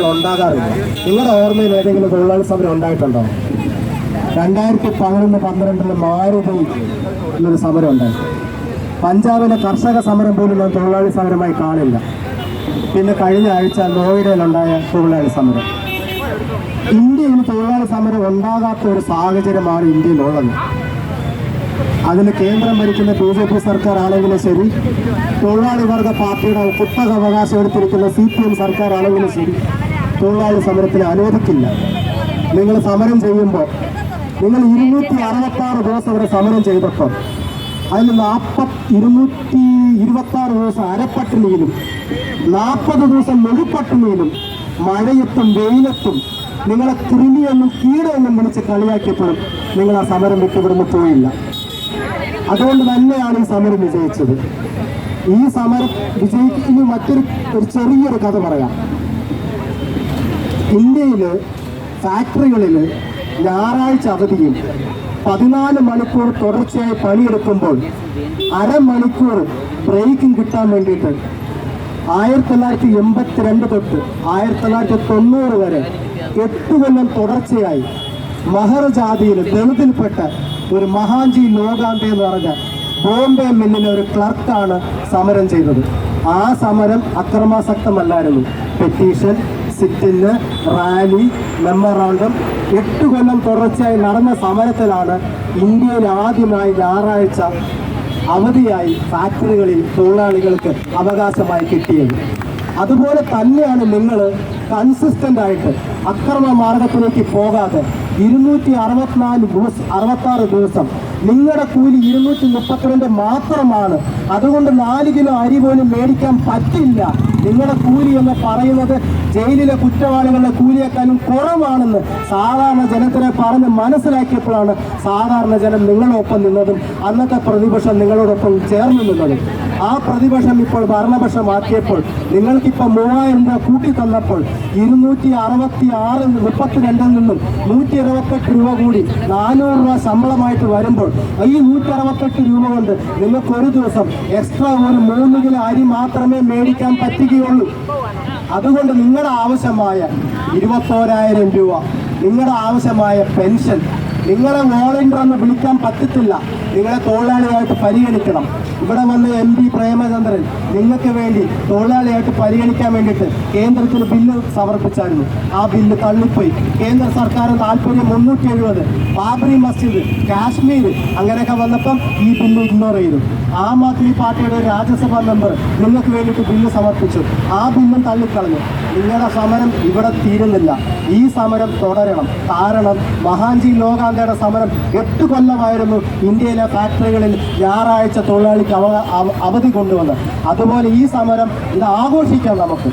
സമരം ഉണ്ടാകാറില്ല. നിങ്ങളുടെ ഓർമ്മയിൽ ഏതെങ്കിലും തൊഴിലാളി സമരം ഉണ്ടായിട്ടുണ്ടോ? 2011-12 മാരുതി എന്നൊരു സമരം ഉണ്ടായി. പഞ്ചാബിലെ കർഷക സമരം പോലും ഞാൻ തൊഴിലാളി സമരമായി കാണില്ല. പിന്നെ കഴിഞ്ഞ ആഴ്ച നോയിഡയിലുണ്ടായ തൊഴിലാളി സമരം. ഇന്ത്യയിൽ തൊഴിലാളി സമരം ഉണ്ടാകാത്ത ഒരു സാഹചര്യമാണ് ഇന്ത്യയിലുള്ളത്. അതിന് കേന്ദ്രം ഭരിക്കുന്ന BJP സർക്കാർ ആണെങ്കിലും ശരി, തൊഴിലാളി വർഗ പാർട്ടിയുടെ കുത്തക അവകാശം എടുത്തിരിക്കുന്ന CPM സർക്കാർ ആണെങ്കിലും ശരി, തൊഴിലാളി സമരത്തിന് അനുവദിക്കില്ല. നിങ്ങൾ സമരം ചെയ്യുമ്പോൾ നിങ്ങൾ 266 ദിവസം ഇവിടെ സമരം ചെയ്തപ്പോൾ അതിൽ 226 ദിവസം അരപ്പട്ടിണിയിലും 40 ദിവസം മുഴുപ്പട്ടിണിയിലും മഴയത്തും വെയിലത്തും നിങ്ങളെ കൃമിയൊന്നും കീടമൊന്നും വിളിച്ച് കളിയാക്കിയപ്പോഴും നിങ്ങൾ ആ സമരം വിട്ടുവിടുന്ന് പോയില്ല. അതുകൊണ്ട് തന്നെയാണ് ഈ സമരം വിജയിച്ചത്. ഈ സമരം വിജയിക്കുന്ന മറ്റൊരു ചെറിയൊരു കഥ പറയാം. ഇന്ത്യയിൽ ഫാക്ടറികളിൽ ഞായറാഴ്ച അവധിയും 14 മണിക്കൂർ തുടർച്ചയായി പണിയെടുക്കുമ്പോൾ അരമണിക്കൂർ ബ്രേക്കും കിട്ടാൻ വേണ്ടിയിട്ട് 1982 തൊട്ട് 1990 വരെ 8 കൊല്ലം തുടർച്ചയായി മഹർ ജാതിയിൽ ദളിതിൽപ്പെട്ട ഒരു മഹാൻജി ലോകാന്തെ എന്ന് പറഞ്ഞ ബോംബെ മില്ലിലെ ഒരു ക്ലർക്കാണ് സമരം ചെയ്തത്. ആ സമരം അക്രമാസക്തമല്ലായിരുന്നു. പെറ്റീഷൻ, സിറ്റിന്, റാലി, മെമ്മറാണ്ടം 8 കൊല്ലം തുടർച്ചയായി നടന്ന സമരത്തിലാണ് ഇന്ത്യയിൽ ആദ്യമായി ഞായറാഴ്ച അവധിയായി ഫാക്ടറികളിൽ തൊഴിലാളികൾക്ക് അവകാശമായി കിട്ടിയത്. അതുപോലെ തന്നെയാണ് നിങ്ങൾ കൺസിസ്റ്റന്റ് ആയിട്ട് അക്രമ മാർഗത്തിലേക്ക് പോകാതെ 266 ദിവസം നിങ്ങളുടെ കൂലി 232 മാത്രമാണ്. അതുകൊണ്ട് 4 കിലോ അരി പോലും മേടിക്കാൻ പറ്റില്ല. നിങ്ങളുടെ കൂലി എന്ന് പറയുന്നത് ജയിലിലെ കുറ്റവാളികളുടെ കൂലിയേക്കാളും കുറവാണെന്ന് സാധാരണ ജനത്തിനെ പറഞ്ഞ് മനസ്സിലാക്കിയപ്പോഴാണ് സാധാരണ ജനം നിങ്ങളൊപ്പം നിന്നതും അന്നത്തെ പ്രതിപക്ഷം നിങ്ങളോടൊപ്പം ചേർന്ന് നിന്നതും. ആ പ്രതിപക്ഷം ഇപ്പോൾ ഭരണപക്ഷമാക്കിയപ്പോൾ നിങ്ങൾക്കിപ്പോൾ 3000 രൂപ കൂട്ടി തന്നപ്പോൾ 266-32 നിന്നും 128 രൂപ കൂടി 400 രൂപ ശമ്പളമായിട്ട് വരുമ്പോൾ ഈ 168 രൂപ കൊണ്ട് നിങ്ങൾക്ക് ഒരു ദിവസം എക്സ്ട്രാ ഒരു 3 കിലോ അരി മാത്രമേ മേടിക്കാൻ പറ്റുകയുള്ളൂ. അതുകൊണ്ട് നിങ്ങളുടെ ആവശ്യമായ 21,000 രൂപ, നിങ്ങളുടെ ആവശ്യമായ പെൻഷൻ, നിങ്ങളെ വോളണ്ടിയർ എന്ന് വിളിക്കാൻ പറ്റത്തില്ല, നിങ്ങളെ തൊഴിലാളിയായിട്ട് പരിഗണിക്കണം. ഇവിടെ വന്ന് MP പ്രേമചന്ദ്രൻ നിങ്ങൾക്ക് വേണ്ടി തൊഴിലാളിയായിട്ട് പരിഗണിക്കാൻ വേണ്ടിയിട്ട് കേന്ദ്രത്തിന് ബില്ല് സമർപ്പിച്ചായിരുന്നു. ആ ബില്ല് തള്ളിപ്പോയി. കേന്ദ്ര സർക്കാരിന് താല്പര്യം 370, ബാബറി മസ്ജിദ്, കാശ്മീർ അങ്ങനെയൊക്കെ വന്നപ്പം ഈ ബില്ല് ഇഗ്നോർ ചെയ്തു. ആം ആദ്മി പാർട്ടിയുടെ ഒരു രാജ്യസഭാ മെമ്പർ നിങ്ങൾക്ക് വേണ്ടിയിട്ട് ബില്ല് സമർപ്പിച്ചു. ആ ബില്ലും തള്ളിക്കളഞ്ഞു. നിങ്ങളുടെ സമരം ഇവിടെ തീരുന്നില്ല. ഈ സമരം തുടരണം. കാരണം മഹാൻജി ലോകാന്തയുടെ സമരം 8 കൊല്ലമായിരുന്നു ഇന്ത്യയിലെ ഫാക്ടറികളിൽ ഞായറാഴ്ച തൊഴിലാളിക്ക് അവധി കൊണ്ടുവന്നത്. അതുപോലെ ഈ സമരം ഇത് ആഘോഷിക്കാം. നമുക്ക്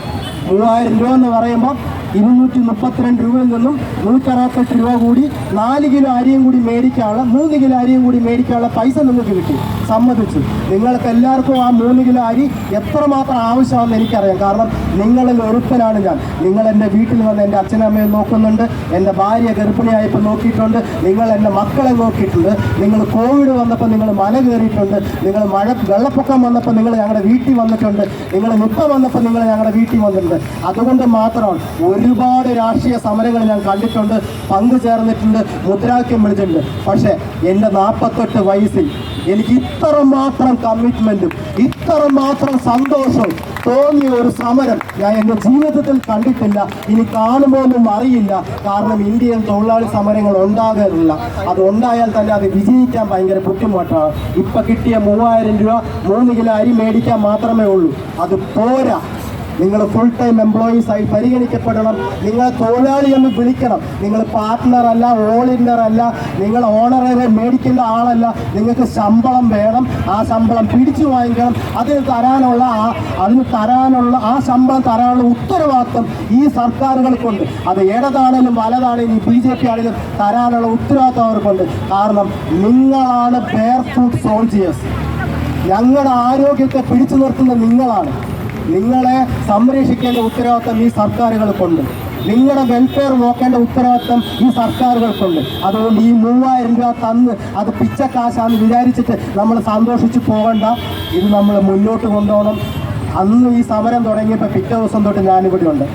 3000 രൂപ എന്ന് പറയുമ്പോൾ 232 രൂപയിൽ നിന്നും 168 രൂപ കൂടി 4 കിലോ അരിയും കൂടി മേടിക്കാനുള്ള 3 കിലോ അരിയും കൂടി മേടിക്കാനുള്ള പൈസ നിങ്ങൾക്ക് കിട്ടി. സമ്മതിച്ചു. നിങ്ങൾക്ക് എല്ലാവർക്കും ആ 3 കിലോ അരി എത്രമാത്രം ആവശ്യമാണെന്ന് എനിക്കറിയാം. കാരണം നിങ്ങളിൽ ഒരുത്തനാണ് ഞാൻ. നിങ്ങൾ എൻ്റെ വീട്ടിൽ വന്ന് എൻ്റെ അച്ഛനമ്മയെ നോക്കുന്നുണ്ട്, എൻ്റെ ഭാര്യ ഗർഭിണിയായപ്പോൾ നോക്കിയിട്ടുണ്ട്, നിങ്ങൾ എൻ്റെ മക്കളെ നോക്കിയിട്ടുണ്ട്. നിങ്ങൾ കോവിഡ് വന്നപ്പോൾ നിങ്ങൾ മല കയറിയിട്ടുണ്ട്, നിങ്ങൾ വെള്ളപ്പൊക്കം വന്നപ്പോൾ നിങ്ങൾ ഞങ്ങളുടെ വീട്ടിൽ വന്നിട്ടുണ്ട്, നിങ്ങൾ നിപ്പ വന്നപ്പോൾ നിങ്ങൾ ഞങ്ങളുടെ വീട്ടിൽ വന്നിട്ടുണ്ട്. അതുകൊണ്ട് മാത്രമാണ് ഒരുപാട് രാഷ്ട്രീയ സമരങ്ങൾ ഞാൻ കണ്ടിട്ടുണ്ട്, പങ്കുചേർന്നിട്ടുണ്ട്, മുദ്രാവാക്യം വിളിച്ചിട്ടുണ്ട്. പക്ഷേ എൻ്റെ 48 വയസ്സിൽ എനിക്ക് ഇത്രമാത്രം കമ്മിറ്റ്മെൻറ്റും ഇത്രമാത്രം സന്തോഷവും തോന്നിയ ഒരു സമരം ഞാൻ എൻ്റെ ജീവിതത്തിൽ കണ്ടിട്ടില്ല. ഇനി കാണുമ്പോഴൊന്നും അറിയില്ല. കാരണം ഇന്ത്യയിൽ തൊഴിലാളി സമരങ്ങൾ ഉണ്ടാകാറില്ല. അത് ഉണ്ടായാൽ തന്നെ അത് വിജയിക്കാൻ ഭയങ്കര ബുദ്ധിമുട്ടാണ്. ഇപ്പം കിട്ടിയ 3000 രൂപ 3 കിലോ അരി മേടിക്കാൻ മാത്രമേ ഉള്ളൂ. അത് പോരാ. നിങ്ങൾ ഫുൾ ടൈം എംപ്ലോയീസായി പരിഗണിക്കപ്പെടണം. നിങ്ങൾ തൊഴിലാളി എന്ന് വിളിക്കണം. നിങ്ങൾ പാർട്ട്ണർ അല്ല, വോളണ്ടിയർ അല്ല, നിങ്ങൾ ഓണറേറിയ മേടിക്കേണ്ട ആളല്ല. നിങ്ങൾക്ക് ശമ്പളം വേണം. ആ ശമ്പളം പിടിച്ചു വാങ്ങിക്കണം. അതിന് തരാനുള്ള ആ ശമ്പളം തരാനുള്ള ഉത്തരവാദിത്വം ഈ സർക്കാരുകൾക്കുണ്ട്. അത് ഇടതാണെങ്കിലും വലതാണെങ്കിലും BJP ആണെങ്കിലും തരാനുള്ള ഉത്തരവാദിത്വം അവർക്കുണ്ട്. കാരണം നിങ്ങളാണ് ബെയർ ഫുട്ട് സോൾജിയേഴ്സ്. ഞങ്ങളുടെ ആരോഗ്യത്തെ പിടിച്ചു നിർത്തുന്ന നിങ്ങളാണ്. നിങ്ങളെ സംരക്ഷിക്കേണ്ട ഉത്തരവാദിത്വം ഈ സർക്കാരുകൾക്കുണ്ട്. നിങ്ങളുടെ വെൽഫെയർ നോക്കേണ്ട ഉത്തരവാദിത്വം ഈ സർക്കാരുകൾക്കുണ്ട്. അതുകൊണ്ട് ഈ 3000 രൂപ തന്ന് അത് പിച്ചക്കാശാന്ന് വിചാരിച്ചിട്ട് നമ്മൾ സന്തോഷിച്ച് പോകണ്ട. ഇത് നമ്മൾ മുന്നോട്ട് കൊണ്ടുപോകണം. അന്ന് ഈ സമരം തുടങ്ങിയപ്പോൾ പിറ്റേ ദിവസം തൊട്ട് ഞാനിവിടെ ഉണ്ട്.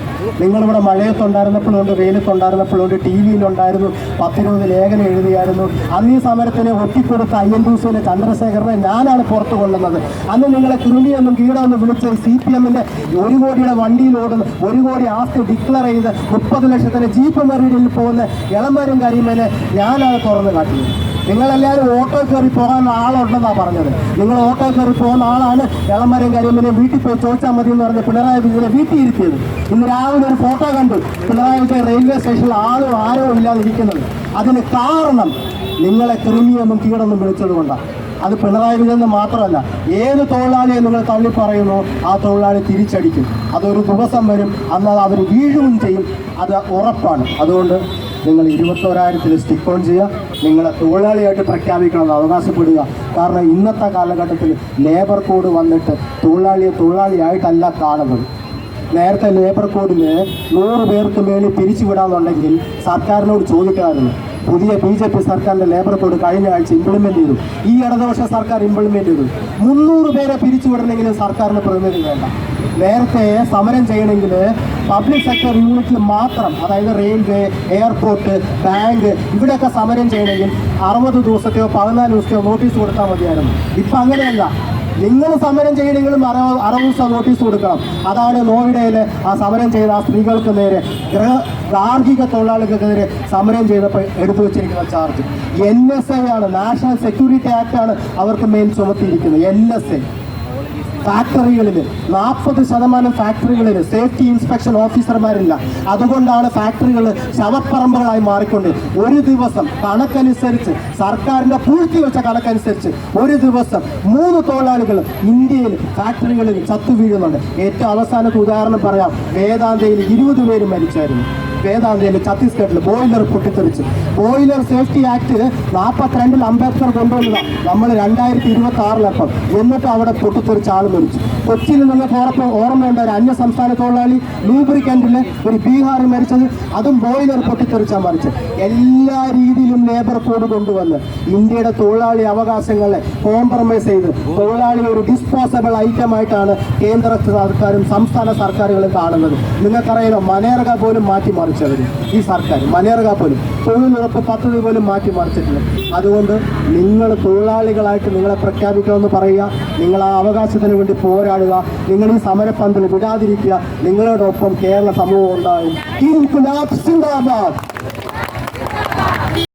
നിങ്ങളിവിടെ മഴയത്തുണ്ടായിരുന്നപ്പോഴുണ്ട്, വെയിലത്തുണ്ടായിരുന്നപ്പോഴുണ്ട്, ടി വിയിലുണ്ടായിരുന്നു, 10-20 ലേഖനം എഴുതിയായിരുന്നു. അന്ന് ഈ സമരത്തിന് ഒറ്റിക്കൊടുത്ത INDUസിലെ ചന്ദ്രശേഖരനെ ഞാനാണ് പുറത്തു കൊള്ളുന്നത്. അന്ന് നിങ്ങളെ കൃമിയൊന്നും കീടമൊന്നും വിളിച്ച് CPMന്റെ 1 കോടിയുടെ വണ്ടിയിൽ ഓടുന്നു, 1 കോടി ആസ്തി ഡിക്ലെയർ ചെയ്ത് 30 ലക്ഷത്തിന് ജീപ്പ് മെറീഡിൽ പോകുന്ന ഇളമരം കരിമനെ ഞാനാണ് തുറന്നു കാട്ടിയത്. നിങ്ങളെല്ലാവരും ഓട്ടോ കയറി പോകാൻ ആളുണ്ടെന്നാണ് പറഞ്ഞത്. നിങ്ങൾ ഓട്ടോ കയറി പോകുന്ന ആളാണ് ഇളമരം കരിമനെ വീട്ടിൽ പോയി ചോദിച്ചാൽ മതി എന്ന് പറഞ്ഞ് പിണറായി വിജയനെ വീട്ടിൽ ഇരുത്തിയത്. ഇന്ന് രാവിലെ ഒരു ഫോട്ടോ കണ്ടു, പിണറായി വിജയൻ റെയിൽവേ സ്റ്റേഷനിൽ ആരോ ഇല്ലാതിരിക്കുന്നത്. അതിന് കാരണം നിങ്ങളെ കൃമിയൊന്നും കീടൊന്നും വിളിച്ചത് കൊണ്ടാണ്. അത് പിണറായി വിജയൻ മാത്രമല്ല, ഏത് തൊഴിലാളിയെ നിങ്ങൾ തള്ളി പറയുന്നു ആ തൊഴിലാളി തിരിച്ചടിക്കും. അതൊരു ദിവസം വരും, അന്നത് അവർ വീഴുകയും ചെയ്യും, അത് ഉറപ്പാണ്. അതുകൊണ്ട് നിങ്ങൾ 21,000 സ്റ്റിക്ക് ഓൺ ചെയ്യുക, നിങ്ങളെ തൊഴിലാളിയായിട്ട് പ്രഖ്യാപിക്കണമെന്ന് അവകാശപ്പെടുക. കാരണം ഇന്നത്തെ കാലഘട്ടത്തിൽ ലേബർ കോഡ് വന്നിട്ട് തൊഴിലാളിയായിട്ടല്ല കാണുന്നത്. നേരത്തെ ലേബർ കോഡിന് 100 പേർക്ക് മേളിൽ പിരിച്ചുവിടാന്നുണ്ടെങ്കിൽ സർക്കാരിനോട് ചോദിക്കാമായിരുന്നു. പുതിയ BJP സർക്കാരിൻ്റെ ലേബർ കോഡ് കഴിഞ്ഞ ആഴ്ച ഇംപ്ലിമെൻ്റ് ചെയ്തു. ഈ ഇടതുപക്ഷ സർക്കാർ ഇംപ്ലിമെൻ്റ് ചെയ്തു. 300 പേരെ പിരിച്ചുവിടണമെങ്കിലും സർക്കാരിന് പ്രതിനിധി വേണ്ട. നേരത്തെ സമരം ചെയ്യണമെങ്കിൽ പബ്ലിക് സെക്ടർ യൂണിറ്റിൽ മാത്രം, അതായത് റെയിൽവേ, എയർപോർട്ട്, ബാങ്ക്, ഇവിടെയൊക്കെ സമരം ചെയ്യണമെങ്കിൽ 60 ദിവസത്തെയോ 14 ദിവസത്തെയോ നോട്ടീസ് കൊടുത്താൽ മതിയായിരുന്നു. ഇപ്പം അങ്ങനെയല്ല. നിങ്ങൾ സമരം ചെയ്യണമെങ്കിലും 60 ദിവസം നോട്ടീസ് കൊടുക്കണം. അതാണ് നോയിഡയിൽ ആ സമരം ചെയ്ത ആ സ്ത്രീകൾക്ക് നേരെ, ഗാർഹിക തൊഴിലാളികൾക്കെതിരെ സമരം ചെയ്തപ്പോൾ എടുത്തു വെച്ചിരിക്കുന്ന ചാർജ്. NSA ആണ്, നാഷണൽ സെക്യൂരിറ്റി ആക്ട് ആണ് അവർക്ക് മേൽ ചുമത്തിയിരിക്കുന്നത്. NSA ഫാക്ടറികളിൽ 40% ഫാക്ടറികളിൽ സേഫ്റ്റി ഇൻസ്പെക്ഷൻ ഓഫീസർമാരില്ല. അതുകൊണ്ടാണ് ഫാക്ടറികൾ ശവപ്പറമ്പുകളായി മാറിക്കൊണ്ട് ഒരു ദിവസം കണക്കനുസരിച്ച്, സർക്കാരിൻ്റെ പൂഴ്ത്തി വെച്ച കണക്കനുസരിച്ച് ഒരു ദിവസം 3 തൊഴിലാളികൾ ഇന്ത്യയിൽ ഫാക്ടറികളിൽ ചത്തു വീഴുന്നുണ്ട്. ഏറ്റവും അവസാനത്തെ ഉദാഹരണം പറയാം. വേദാന്തയിൽ 20 പേര് മരിച്ചായിരുന്നു. വേദാന്തയിൽ ഛത്തീസ്ഗഡിൽ ബോയിലർ പൊട്ടിത്തെറിച്ച്. ബോയിലർ സേഫ്റ്റി ആക്ട് 42 അംബേദ്കർ കൊണ്ടുവന്നതാണ്. നമ്മൾ 2026 എന്നിട്ട് അവിടെ പൊട്ടിത്തെറിച്ച് ആൾ മരിച്ചു. കൊച്ചിയിൽ നിങ്ങൾക്ക് ഓർമ്മയുണ്ട്, ഒരു അന്യ സംസ്ഥാന തൊഴിലാളി ലൂബ്രിക്കൻറ്റിൽ ഒരു ബീഹാർ മരിച്ചത്, അതും ബോയിലർ പൊട്ടിത്തെറിച്ചാൽ മരിച്ചത്. എല്ലാ രീതിയിലും ലേബർ കോഡ് കൊണ്ടുവന്ന് ഇന്ത്യയുടെ തൊഴിലാളി അവകാശങ്ങളെ കോംപ്രമൈസ് ചെയ്ത് തൊഴിലാളി ഒരു ഡിസ്പോസബിൾ ഐറ്റമായിട്ടാണ് കേന്ദ്ര സർക്കാരും സംസ്ഥാന സർക്കാരുകളും കാണുന്നത്. നിങ്ങൾക്കറിയാലോ, മനേർഗ പോലും മാറ്റിമറിച്ചവർ ഈ സർക്കാർ. മനേർഗ പോലും, തൊഴിലുറപ്പ് പദ്ധതി പോലും മാറ്റിമറിച്ചിട്ടില്ല. അതുകൊണ്ട് നിങ്ങൾ തൊഴിലാളികളായിട്ട് നിങ്ങളെ പ്രഖ്യാപിക്കണമെന്ന് പറയുക. നിങ്ങൾ ആ അവകാശത്തിന് വേണ്ടി പോരാടുക. നിങ്ങൾ ഈ സമരപ്പന്തൽ വിടാതിരിക്കുക. നിങ്ങളോടൊപ്പം കേരള സമൂഹം ഉണ്ടാകും. ഇൻക്ലാബ് സിന്ദാബാദ്.